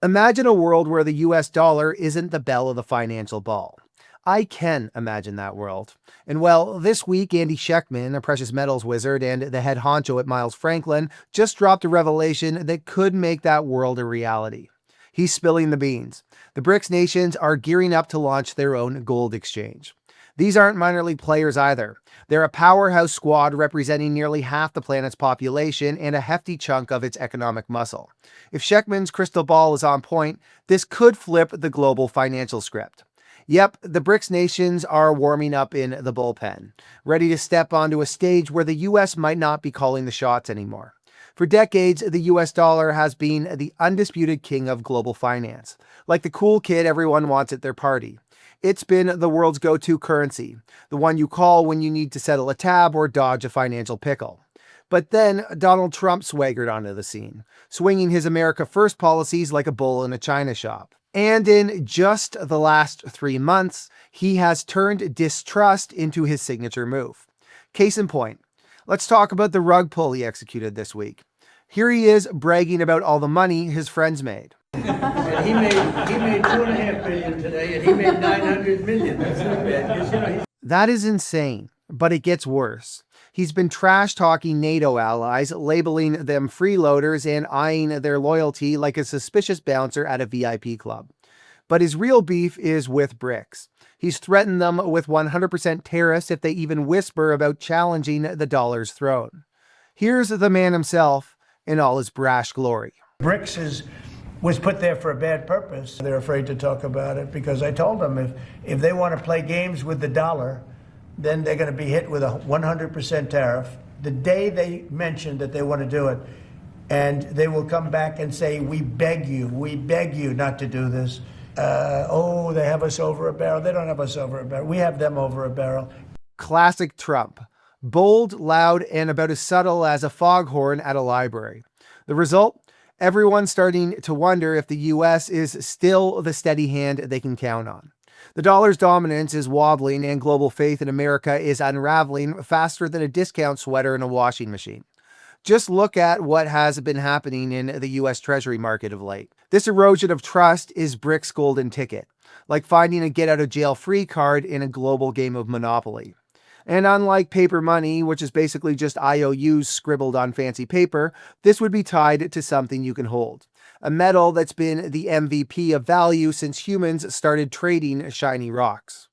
Imagine a world where the US dollar isn't the belle of the financial ball. I can imagine that world. And well, this week, Andy Sheckchman, a precious metals wizard and the head honcho at Miles Franklin, just dropped a revelation that could make that world a reality. He's spilling the beans. The BRICS nations are gearing up to launch their own gold exchange. These aren't minor league players either. They're a powerhouse squad representing nearly half the planet's population and a hefty chunk of its economic muscle. If Sheckman's crystal ball is on point, this could flip the global financial script. Yep, the BRICS nations are warming up in the bullpen, ready to step onto a stage where the US might not be calling the shots anymore. For decades, the US dollar has been the undisputed king of global finance, like the cool kid everyone wants at their party. It's been the world's go-to currency, the one you call when you need to settle a tab or dodge a financial pickle. But then Donald Trump swaggered onto the scene, swinging his America First policies like a bull in a china shop. And in just the last 3 months, he has turned distrust into his signature move. Case in point, let's talk about the rug pull he executed this week. Here he is bragging about all the money his friends made. And he made 2.5 billion today, and he made 900 million. That's not bad. That is insane, but it gets worse. He's been trash-talking NATO allies, labeling them freeloaders and eyeing their loyalty like a suspicious bouncer at a VIP club. But his real beef is with BRICS. He's threatened them with 100% tariffs if they even whisper about challenging the dollar's throne. Here's the man himself in all his brash glory. BRICS was put there for a bad purpose. They're afraid to talk about it because I told them if they want to play games with the dollar, then they're going to be hit with a 100% tariff the day they mention that they want to do it. And they will come back and say, we beg you not to do this. They have us over a barrel. They don't have us over a barrel. We have them over a barrel. Classic Trump. Bold, loud, and about as subtle as a foghorn at a library. The result? Everyone's starting to wonder if the US is still the steady hand they can count on. The dollar's dominance is wobbling and global faith in America is unraveling faster than a discount sweater in a washing machine. Just look at what has been happening in the US Treasury market of late. This erosion of trust is BRICS' golden ticket, like finding a get-out-of-jail-free card in a global game of Monopoly. And unlike paper money, which is basically just IOUs scribbled on fancy paper, this would be tied to something you can hold. A metal that's been the MVP of value since humans started trading shiny rocks.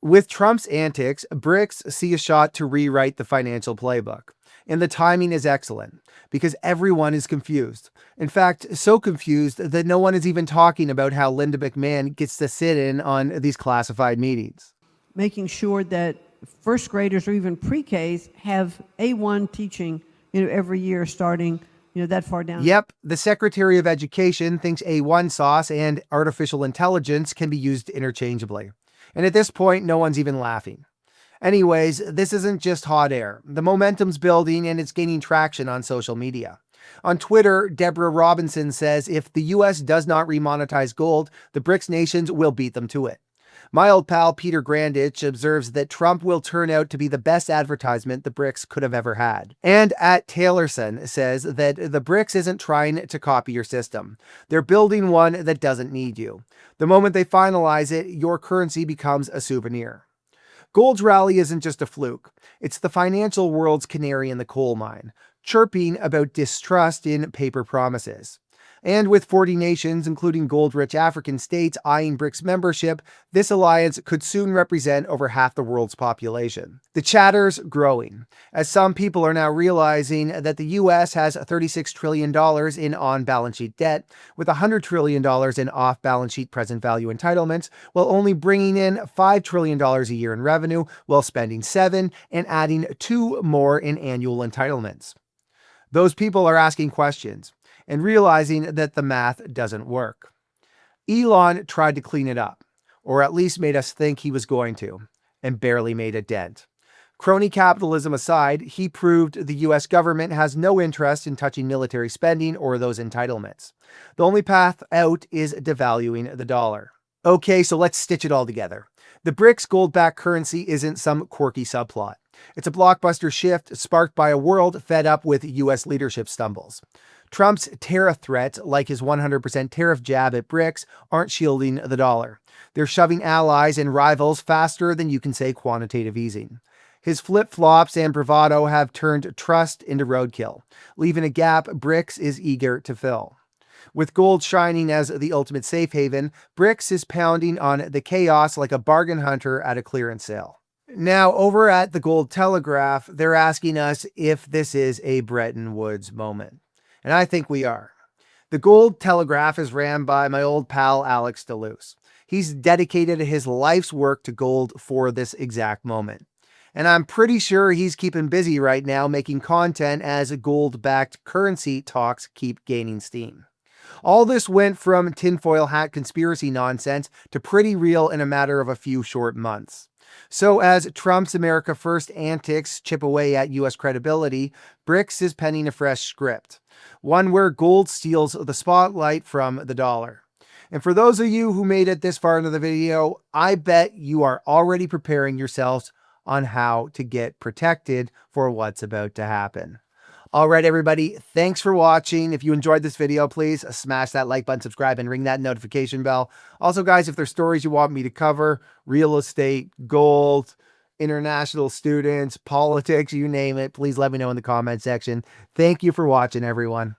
With Trump's antics, BRICS see a shot to rewrite the financial playbook. And the timing is excellent, because everyone is confused. In fact, so confused that no one is even talking about how Linda McMahon gets to sit in on these classified meetings. Making sure that first graders or even pre-Ks have A1 teaching, every year starting, that far down. Yep, the Secretary of Education thinks A1 sauce and artificial intelligence can be used interchangeably. And at this point, no one's even laughing. Anyways, this isn't just hot air. The momentum's building and it's gaining traction on social media. On Twitter, Deborah Robinson says if the US does not remonetize gold, the BRICS nations will beat them to it. My old pal Peter Grandich observes that Trump will turn out to be the best advertisement the BRICS could have ever had. And at Taylorson says that the BRICS isn't trying to copy your system. They're building one that doesn't need you. The moment they finalize it, your currency becomes a souvenir. Gold's rally isn't just a fluke. It's the financial world's canary in the coal mine, chirping about distrust in paper promises. And with 40 nations, including gold-rich African states, eyeing BRICS membership, this alliance could soon represent over half the world's population. The chatter's growing, as some people are now realizing that the US has $36 trillion in on-balance sheet debt, with $100 trillion in off-balance sheet present value entitlements, while only bringing in $5 trillion a year in revenue, while spending $7 and adding $2 more in annual entitlements. Those people are asking questions and realizing that the math doesn't work. Elon tried to clean it up, or at least made us think he was going to, and barely made a dent. Crony capitalism aside, he proved the US government has no interest in touching military spending or those entitlements. The only path out is devaluing the dollar. Okay, so let's stitch it all together. The BRICS gold-backed currency isn't some quirky subplot. It's a blockbuster shift sparked by a world fed up with U.S. leadership stumbles. Trump's tariff threats, like his 100% tariff jab at BRICS, aren't shielding the dollar. They're shoving allies and rivals faster than you can say quantitative easing. His flip-flops and bravado have turned trust into roadkill, leaving a gap BRICS is eager to fill. With gold shining as the ultimate safe haven, BRICS is pounding on the chaos like a bargain hunter at a clearance sale. Now, over at the Gold Telegraph, they're asking us if this is a Bretton Woods moment. And I think we are. The Gold Telegraph is ran by my old pal Alex DeLuce. He's dedicated his life's work to gold for this exact moment. And I'm pretty sure he's keeping busy right now making content as gold-backed currency talks keep gaining steam. All this went from tinfoil hat conspiracy nonsense to pretty real in a matter of a few short months. So as Trump's America First antics chip away at U.S. credibility, BRICS is penning a fresh script, one where gold steals the spotlight from the dollar. And for those of you who made it this far into the video, I bet you are already preparing yourselves on how to get protected for what's about to happen. All right, everybody, thanks for watching. If you enjoyed this video, please smash that like button, subscribe, and ring that notification bell. Also, guys, if there's stories you want me to cover, real estate, gold, international students, politics, you name it, please let me know in the comment section. Thank you for watching, everyone.